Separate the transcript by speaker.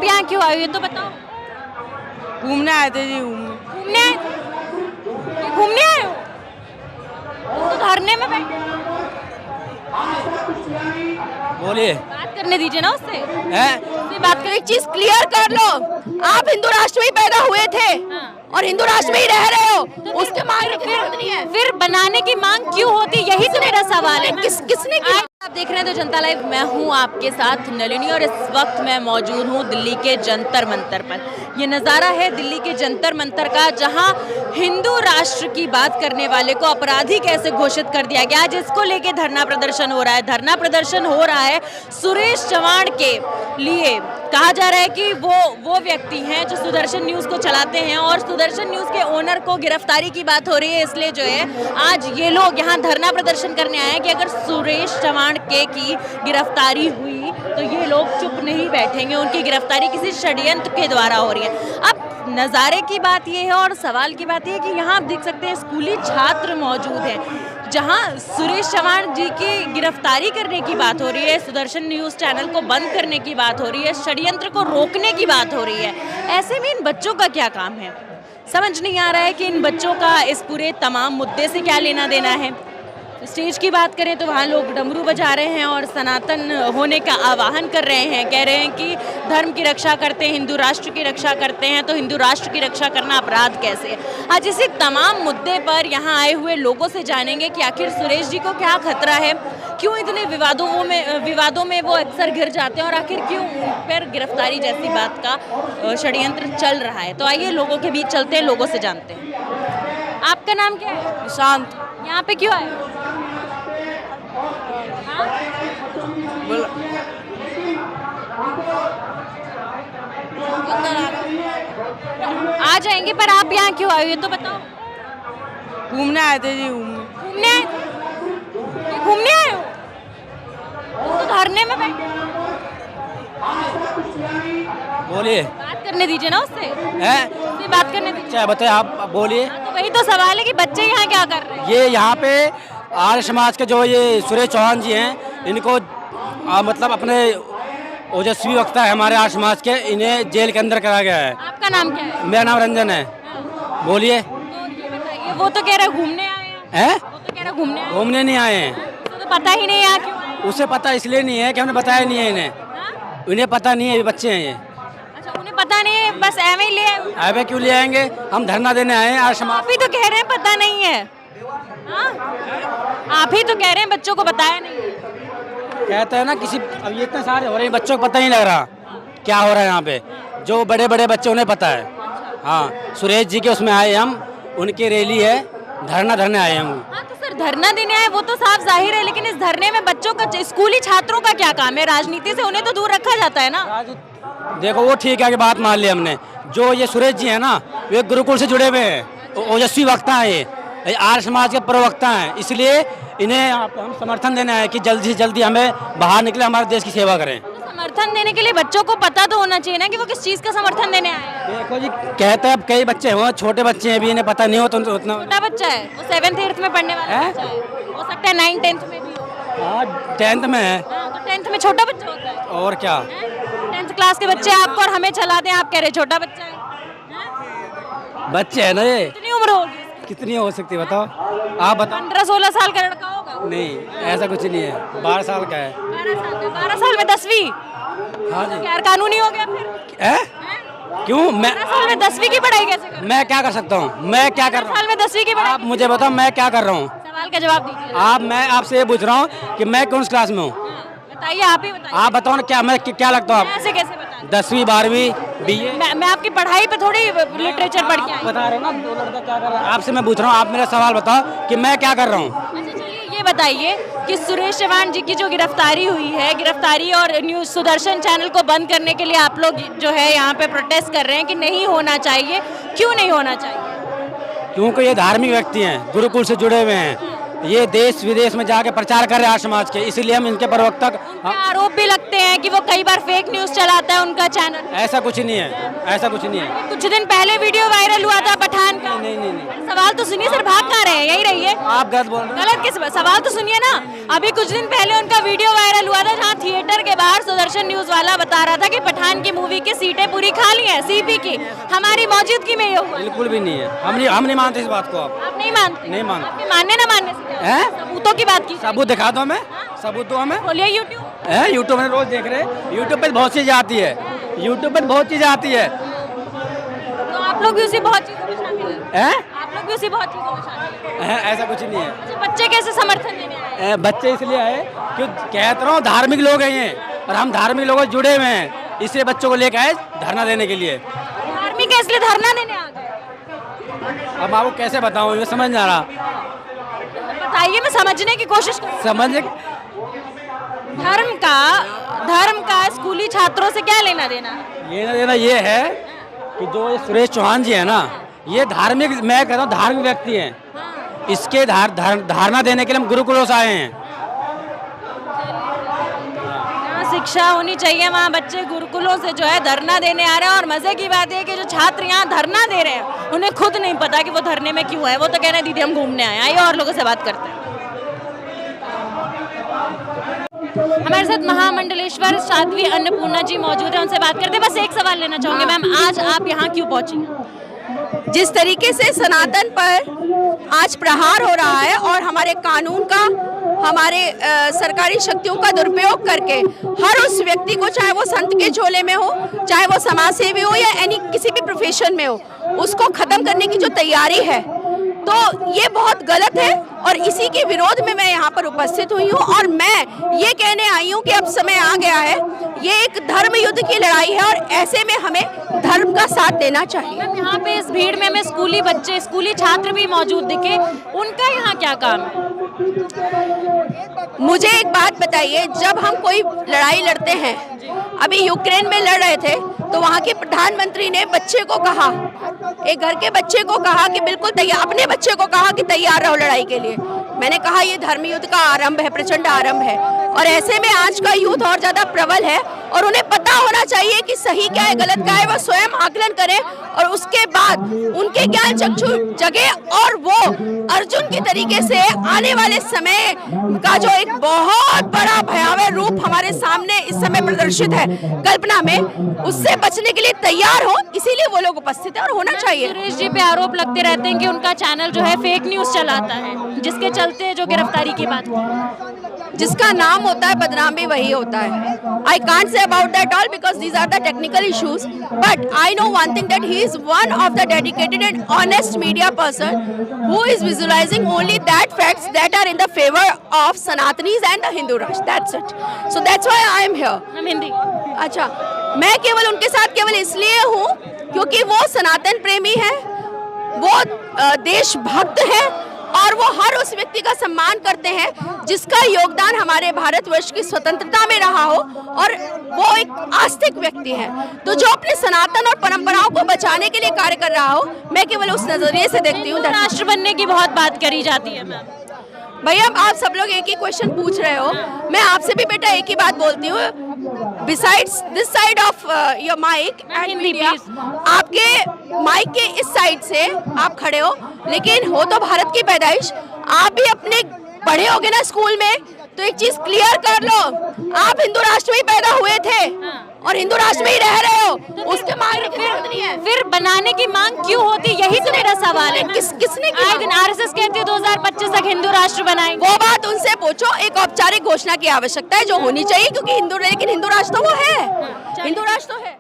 Speaker 1: आप यहाँ क्यों आए हो ये तो बताओ।
Speaker 2: घूमने आए थे जी, घूमने।
Speaker 1: घूमने आए हो तो धरने में बैठे
Speaker 3: बोलिए।
Speaker 1: बात करने दीजिए ना उससे।
Speaker 3: हैं?
Speaker 1: उससे बात करें।
Speaker 4: एक चीज क्लियर कर लो, आप हिंदू राष्ट्र में ही पैदा हुए थे और हिंदू राष्ट्र में ही रह रहे हो, उसके मांगने की जरूरत नहीं है।
Speaker 1: फिर बनाने की मांग क्यों होती, यही तो मेरा सवाल है।
Speaker 4: किसने की?
Speaker 1: आप देख रहे हैं तो जनता लाइव, मैं हूं आपके साथ नलिनी और इस वक्त मैं मौजूद हूं दिल्ली के जंतर मंतर पर। ये नज़ारा है दिल्ली के जंतर मंतर का, जहां हिंदू राष्ट्र की बात करने वाले को अपराधी कैसे घोषित कर दिया गया, जिसको लेके धरना प्रदर्शन हो रहा है। धरना प्रदर्शन हो रहा है सुरेश चव्हाण के लिए। कहा जा रहा है कि वो व्यक्ति हैं जो सुदर्शन न्यूज़ को चलाते हैं और सुदर्शन न्यूज़ के ओनर को गिरफ्तारी की बात हो रही है। इसलिए जो है आज ये लोग यहाँ धरना प्रदर्शन करने आए हैं कि अगर सुरेश चव्हाण के की गिरफ्तारी हुई तो ये लोग चुप नहीं बैठेंगे, उनकी गिरफ्तारी किसी षड्यंत्र के द्वारा हो रही है। अब नज़ारे की बात ये है और सवाल की बात ये है कि यहाँ आप देख सकते हैं स्कूली छात्र मौजूद हैं, जहां सुरेश चव्हाण जी की गिरफ्तारी करने की बात हो रही है, सुदर्शन न्यूज़ चैनल को बंद करने की बात हो रही है, षड्यंत्र को रोकने की बात हो रही है। ऐसे में इन बच्चों का क्या काम है, समझ नहीं आ रहा है कि इन बच्चों का इस पूरे तमाम मुद्दे से क्या लेना देना है। स्टेज की बात करें तो वहाँ लोग डमरू बजा रहे हैं और सनातन होने का आह्वान कर रहे हैं। कह रहे हैं कि धर्म की रक्षा करते हैं, हिंदू राष्ट्र की रक्षा करते हैं, तो हिंदू राष्ट्र की रक्षा करना अपराध कैसे है। आज इसी तमाम मुद्दे पर यहाँ आए हुए लोगों से जानेंगे कि आखिर सुरेश जी को क्या खतरा है, क्यों इतने विवादों में वो अक्सर घिर जाते हैं और आखिर क्यों उन पर गिरफ्तारी जैसी बात का षड्यंत्र चल रहा है। तो आइए लोगों के बीच चलते हैं, लोगों से जानते हैं। आपका नाम क्या है?
Speaker 2: शांत।
Speaker 1: यहाँ पे क्यों आए? आ जाएंगे, पर आप यहाँ क्यों आए हो ये तो बताओ।
Speaker 2: घूमने आए थे जी, घूमने।
Speaker 1: घूमने आए हो तो धरने में बैठे
Speaker 3: बोलिए।
Speaker 1: बात करने दीजिए ना उससे।
Speaker 3: हैं?
Speaker 1: उससे बात करने दीजिए।
Speaker 3: क्या बताए आप, बोलिए।
Speaker 1: तो वही तो सवाल है कि बच्चे यहाँ क्या कर रहे हैं।
Speaker 3: ये यहाँ पे आर्य समाज के जो ये सुरेश चौहान जी हैं, इनको मतलब अपने ओजस्वी वक्ता है हमारे आर्य समाज के, इन्हें जेल के अंदर करा गया है।
Speaker 1: आपका नाम क्या है?
Speaker 3: मेरा नाम रंजन है। बोलिए।
Speaker 1: तो ये बताइए, वो तो कह रहे घूमने आए हैं। वो तो कह रहे घूमने आए हैं।
Speaker 3: घूमने नहीं आए हैं।
Speaker 1: तो पता ही नहीं यहाँ क्यों आए हैं।
Speaker 3: उसे पता इसलिए नहीं है कि हमने बताया नहीं है इन्हें।
Speaker 1: हाँ?
Speaker 3: इन्हें पता नहीं है, ये बच्चे हैं ये।
Speaker 1: अच्छा, उन्हें पता नहीं है, बस ऐਵੇਂ ही ले आए हो।
Speaker 3: आए क्यों ले आएंगे, हम धरना देने आए हैं आर्य समाज।
Speaker 1: आप ही तो कह रहे हैं पता नहीं है। हाँ? आप ही तो कह रहे हैं बच्चों को बताया नहीं है।
Speaker 3: कहते हैं ना किसी, अब ये इतने सारे हो रहे हैं, बच्चों को पता नहीं लग रहा क्या हो रहा है यहाँ पे। जो बड़े बड़े बच्चे उन्हें पता है। हाँ, सुरेश जी के उसमें आए हम, उनकी रैली है, धरना धरने आए हम।
Speaker 1: हाँ तो सर, धरना देने आए वो तो साफ जाहिर है, लेकिन इस धरने में बच्चों का, स्कूली छात्रों का क्या काम है? राजनीति से उन्हें तो दूर रखा जाता है ना।
Speaker 3: देखो वो ठीक है कि बात मान ली हमने। जो ये सुरेश जी है ना, वे गुरुकुल से जुड़े हुए हैं, ओजस्वी वक्ता है, ये आर्य समाज के प्रवक्ता हैं, इसलिए इन्हें हम समर्थन देने आए कि जल्दी से जल्दी हमें बाहर निकले, हमारे देश की सेवा करें।
Speaker 1: तो समर्थन देने के लिए बच्चों को पता तो होना चाहिए ना कि वो किस चीज़ का समर्थन देने आए हैं।
Speaker 3: देखो जी, कहते हैं अब कई बच्चे हैं, छोटे बच्चे हैं, भी इन्हें पता नहीं हो तो उतना।
Speaker 1: छोटा बच्चा है, वो 7th 8th में पढ़ने वाला
Speaker 3: है?
Speaker 1: बच्चा है, हो सकता है 9th 10th में भी हो।
Speaker 3: हाँ, 10th में है।
Speaker 1: हाँ, तो 10th में छोटा बच्चा होता है।
Speaker 3: और क्या,
Speaker 1: 10th क्लास के बच्चे आपको और हमें चला दें, आप कह रहे छोटा बच्चा है।
Speaker 3: बच्चे है ना ये।
Speaker 1: कितनी उम्र होगी?
Speaker 3: कितनी हो सकती है बताओ, आप बताओ।
Speaker 1: 15-16 साल का लड़का होगा।
Speaker 3: नहीं, ऐसा कुछ नहीं है, 12 साल का है।
Speaker 1: 12 साल का, 12 साल में 10वीं।
Speaker 3: हाँ जी।
Speaker 1: गैर कानूनी हो गया फिर।
Speaker 3: है? क्यों?
Speaker 1: 12 साल में 10वीं की पढ़ाई कैसे कर?
Speaker 3: मैं क्या कर सकता हूँ, मैं क्या कर रहा
Speaker 1: साल में 10वीं की
Speaker 3: हूँ,
Speaker 1: पढ़ाई।
Speaker 3: आप मुझे बताओ मैं क्या कर रहा हूँ।
Speaker 1: सवाल का जवाब दीजिए।
Speaker 3: मैं आपसे ये पूछ रहा हूँ कि मैं कौन सी क्लास में हूँ।
Speaker 1: बताइए, आप ही बताइए।
Speaker 3: आप बताओ ना, क्या मैं क्या लगता हूँ
Speaker 1: ऐसे कैसे बता?
Speaker 3: 10वीं 12वीं BA
Speaker 1: मैं आपकी पढ़ाई पे थोड़ी लिटरेचर पढ़ के आई।
Speaker 3: बता रहे हो ना, दो लड़का क्या कर रहा है। आपसे मैं पूछ रहा हूँ, आप मेरा सवाल बताओ कि मैं क्या कर रहा हूँ।
Speaker 1: अच्छा चलिए, ये बताइए कि सुरेश चव्हाण जी की जो गिरफ्तारी हुई है, गिरफ्तारी और न्यूज़ सुदर्शन चैनल को बंद करने के लिए आप लोग जो है यहाँ पे प्रोटेस्ट कर रहे हैं कि नहीं होना चाहिए, क्यों नहीं होना चाहिए?
Speaker 3: क्योंकि ये धार्मिक व्यक्ति हैं, गुरुकुल से जुड़े हुए हैं, ये देश विदेश में जाके प्रचार कर रहे हैं आर्य समाज के, इसलिए हम इनके प्रवक्ता
Speaker 1: आरोप भी लगते हैं कि वो कई बार फेक न्यूज चलाता है उनका चैनल।
Speaker 3: ऐसा कुछ नहीं है, ऐसा कुछ नहीं है।
Speaker 1: कुछ दिन पहले वीडियो वायरल हुआ था पठान का।
Speaker 3: नहीं।
Speaker 1: सवाल तो सुनिए सर, भाग कहाँ रहे हैं, यही रहिए।
Speaker 3: आप गलत बोल रहे हैं।
Speaker 1: गलत किस सवाल तो सुनिए ना। अभी कुछ दिन पहले उनका वीडियो वायरल हुआ था जहाँ थिएटर के बाहर सुदर्शन न्यूज वाला बता रहा था कि पठान की मूवी की सीटें पूरी खाली हैं सीपी की, हमारी मौजूदगी में ये हुआ।
Speaker 3: बिल्कुल भी नहीं है, हम नहीं मानते इस बात को।
Speaker 1: आप नहीं मानते?
Speaker 3: नहीं मानते।
Speaker 1: आपके मानने ना मानने से क्या?
Speaker 3: हैं?
Speaker 1: सबूतों की बात की।
Speaker 3: सबूत दिखा दो हमें, सबूत दो हमें।
Speaker 1: बोलिए यूट्यूब।
Speaker 3: है यूट्यूब में रोज देख रहे हैं, यूट्यूब पे बहुत चीजें आती है, यूट्यूब पे बहुत चीजें आती है।
Speaker 1: तो आप लोग भी उसी बहुत चीजों में शामिल हैं?
Speaker 3: हैं?
Speaker 1: आप लोग भी उसी बहुत चीजों में शामिल हैं?
Speaker 3: ऐसा कुछ नहीं है।
Speaker 1: अच्छा, बच्चे कैसे समर्थन देने आए?
Speaker 3: बच्चे इसलिए आए कि कहते रहो धार्मिक लोग हैं ये, और हम धार्मिक लोगों से जुड़े हुए हैं, इसलिए बच्चों को लेकर आए धरना देने के लिए।
Speaker 1: धार्मिक है इसलिए धरना देने आ गए?
Speaker 3: अब आपको कैसे बताऊँ, ये समझ नहीं आ रहा।
Speaker 1: बताइए, मैं समझने की कोशिश करूँ।
Speaker 3: समझ
Speaker 1: धर्म का स्कूली छात्रों से क्या लेना देना?
Speaker 3: ये ना देना ये है कि जो ये सुरेश चौहान जी है ना, ये धार्मिक, मैं कहता हूँ धार्मिक व्यक्ति हैं। इसके धारणा देने के लिए हम गुरुकुलों से आए हैं।
Speaker 1: जहाँ शिक्षा होनी चाहिए वहाँ बच्चे गुरुकुलों से जो है धरना देने आ रहे हैं। और मजे की बात है कि जो छात्र यहाँ धरना दे रहे हैं उन्हें खुद नहीं पता कि वो धरने में क्यों है। वो तो कह रहे हैं दीदी हम घूमने आए। आइए और लोगों से बात करते हैं। हमारे साथ महामंडलेश्वर साध्वी अन्नपूर्णा जी मौजूद है, उनसे बात करते हैं। बस एक सवाल लेना चाहूंगी मैम, आज आप यहाँ क्यों पहुंची?
Speaker 4: जिस तरीके से सनातन पर आज प्रहार हो रहा है और हमारे कानून का, हमारे सरकारी शक्तियों का दुरुपयोग करके हर उस व्यक्ति को, चाहे वो संत के झोले में हो, चाहे वो समाज सेवी हो या किसी भी प्रोफेशन में हो, उसको खत्म करने की जो तैयारी है, तो ये बहुत गलत है। और इसी के विरोध में मैं यहाँ पर उपस्थित हुई हूँ और मैं ये कहने आई हूँ कि अब समय आ गया है, ये एक धर्म युद्ध की लड़ाई है और ऐसे में हमें धर्म का साथ देना चाहिए।
Speaker 1: मैम, यहाँ पे इस भीड़ में हमें स्कूली बच्चे, स्कूली छात्र भी मौजूद दिखे, उनका यहाँ क्या काम है?
Speaker 4: मुझे एक बात बताइए, जब हम कोई लड़ाई लड़ते हैं, अभी यूक्रेन में लड़ रहे थे, तो वहाँ के प्रधानमंत्री ने बच्चे को कहा, एक घर के बच्चे को कहा कि बिल्कुल तैयार, अपने बच्चे को कहा कि तैयार रहो लड़ाई के लिए। मैंने कहा ये धर्म युद्ध का आरंभ है, प्रचंड आरंभ है। और ऐसे में आज का यूथ और ज्यादा प्रबल है और उन्हें पता होना चाहिए कि सही क्या है, गलत क्या है। वो स्वयं आकलन करें और उसके बाद उनके ज्ञान चक्षु जगे और वो अर्जुन की तरीके से आने वाले समय का जो एक बहुत बड़ा भयावह रूप हमारे सामने इस समय प्रदर्शित है कल्पना में, उससे बचने के लिए तैयार हो। इसीलिए वो लोग उपस्थित है और होना चाहिए।
Speaker 1: सुरेश जी पे आरोप लगते रहते हैं कि उनका चैनल जो है फेक न्यूज चलाता है, जिसके चलते जो गिरफ्तारी की बात की।
Speaker 4: जिसका नाम होता है बदनाम भी वही होता है। I can't say about that all because these are the technical issues, but I know one thing, that he is one of the dedicated and honest media person who is visualizing only that facts that are in the favor of Sanatanis and the Hindu Rashtra. That's it. So that's why I am here.
Speaker 1: हम हिंदी।
Speaker 4: अच्छा, मैं केवल उनके साथ केवल इसलिए हूँ क्योंकि वो सनातन प्रेमी है, वो देशभक्त है और वो हर उस व्यक्ति का सम्मान करते हैं जिसका योगदान हमारे भारतवर्ष की स्वतंत्रता में रहा हो और वो एक आस्तिक व्यक्ति है। तो जो अपने सनातन और परंपराओं को बचाने के लिए कार्य कर रहा हो, मैं केवल उस नजरिए से देखती हूँ।
Speaker 1: राष्ट्र बनने की बहुत बात करी जाती है मैम।
Speaker 4: भैया आप सब लोग एक ही क्वेश्चन पूछ रहे हो, मैं आपसे भी बेटा एक ही बात बोलती हूँ। Besides this side of your mic and media, आपके माइक के इस साइड से आप खड़े हो, लेकिन हो तो भारत की पैदाइश। आप भी अपने पढ़े होगे ना स्कूल में, तो एक चीज क्लियर कर लो, आप हिंदू राष्ट्र में ही पैदा हुए थे और हिंदू राष्ट्र में ही रह रहे हो। उसके मांग की जरूरत नहीं है।
Speaker 1: फिर बनाने की मांग क्यों होती, यही तो मेरा सवाल है।
Speaker 4: किसने
Speaker 1: आए दिन आरएसएस कहती है 2025 तक हिंदू राष्ट्र बनाएंगे।
Speaker 4: वो बात उनसे पूछो। एक औपचारिक घोषणा की आवश्यकता है जो होनी चाहिए, क्योंकि हिंदू राष्ट्र तो वो है, हिंदू राष्ट्र तो है।